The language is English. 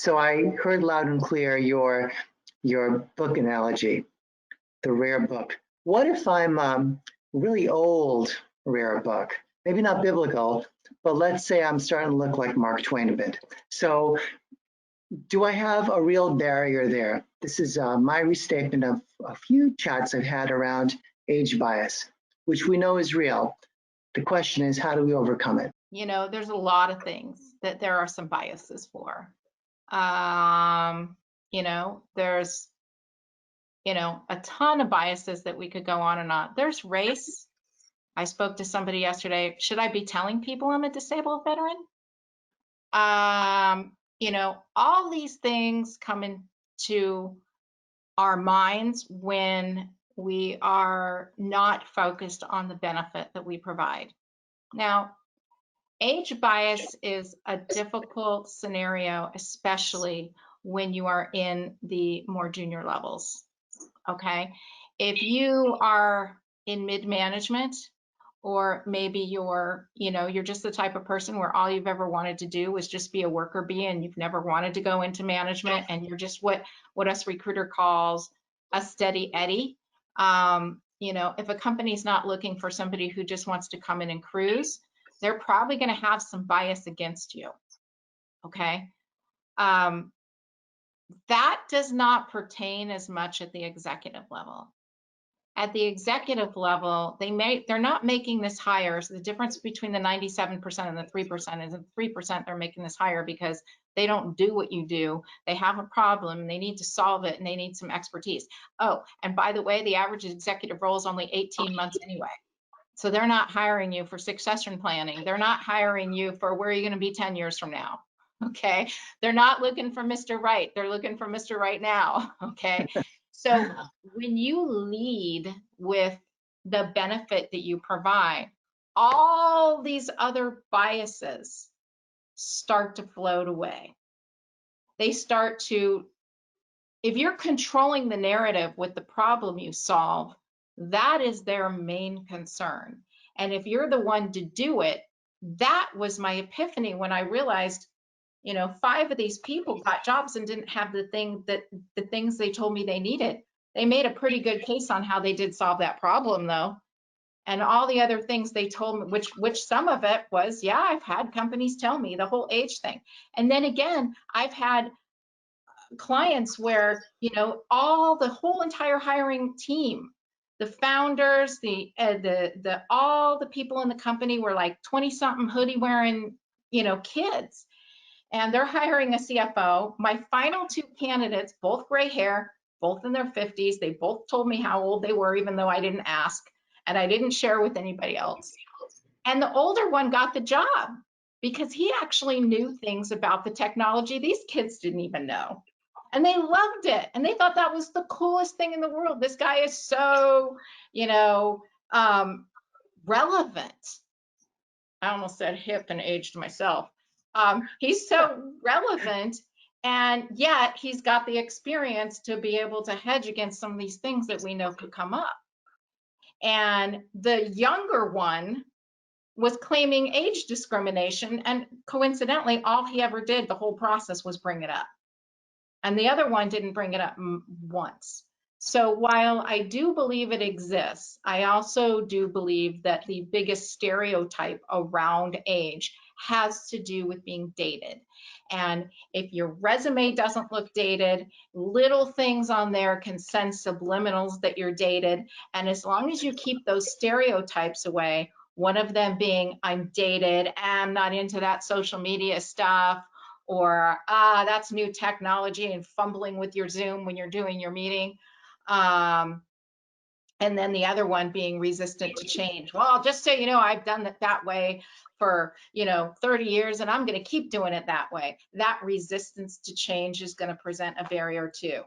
So I heard loud and clear your book analogy, the rare book. What if I'm really old rare book? Maybe not biblical, but let's say I'm starting to look like Mark Twain a bit. So do I have a real barrier there? This is my restatement of a few chats I've had around age bias, which we know is real. The question is, how do we overcome it? You know, there's a lot of things that there are some biases for. You know, there's, you know, a ton of biases that we could go on and on. There's race. I spoke to somebody yesterday. Should I be telling people I'm a disabled veteran? You know, all these things come into our minds when we are not focused on the benefit that we provide. Now, age bias is a difficult scenario, especially when you are in the more junior levels, okay? If you are in mid-management, or maybe you're, you know, you're just the type of person where all you've ever wanted to do was just be a worker bee and you've never wanted to go into management and you're just what us recruiter calls a steady Eddie. You know, if a company's not looking for somebody who just wants to come in and cruise, they're probably going to have some bias against you, okay? That does not pertain as much at the executive level. At the executive level, they're not making this higher. So the difference between the 97% and the 3% is the 3% they're making this higher because they don't do what you do. They have a problem, they need to solve it, and they need some expertise. Oh, and by the way, the average executive role is only 18 months anyway. So they're not hiring you for succession planning. They're not hiring you for where you're going to be 10 years from now. Okay. They're not looking for Mr. Right. They're looking for Mr. Right now. Okay. So when you lead with the benefit that you provide, all these other biases start to float away. They start to, if you're controlling the narrative with the problem you solve, that is their main concern. And if you're the one to do it, that was my epiphany when I realized, you know, 5 of these people got jobs and didn't have the things they told me they needed. They made a pretty good case on how they did solve that problem though. And all the other things they told me, which some of it was, yeah, I've had companies tell me the whole age thing. And then again, I've had clients where, you know, the whole entire hiring team, the founders, all the people in the company were like 20-something hoodie wearing, you know, kids. And they're hiring a CFO. My final 2 candidates, both gray hair, both in their 50s. They both told me how old they were, even though I didn't ask, and I didn't share with anybody else. And the older one got the job because he actually knew things about the technology these kids didn't even know. And they loved it. And they thought that was the coolest thing in the world. This guy is so, you know, relevant. I almost said hip and aged myself. He's so relevant, and yet he's got the experience to be able to hedge against some of these things that we know could come up. And the younger one was claiming age discrimination, and coincidentally, all he ever did the whole process was bring it up. And the other one didn't bring it up once. So while I do believe it exists, I also do believe that the biggest stereotype around age has to do with being dated. And if your resume doesn't look dated, little things on there can send subliminals that you're dated. And as long as you keep those stereotypes away, one of them being I'm dated, I'm not into that social media stuff, or that's new technology and fumbling with your Zoom when you're doing your meeting. And then the other one being resistant to change. Well, just so you know, I've done it that way for, you know, 30 years and I'm going to keep doing it that way. That resistance to change is going to present a barrier too.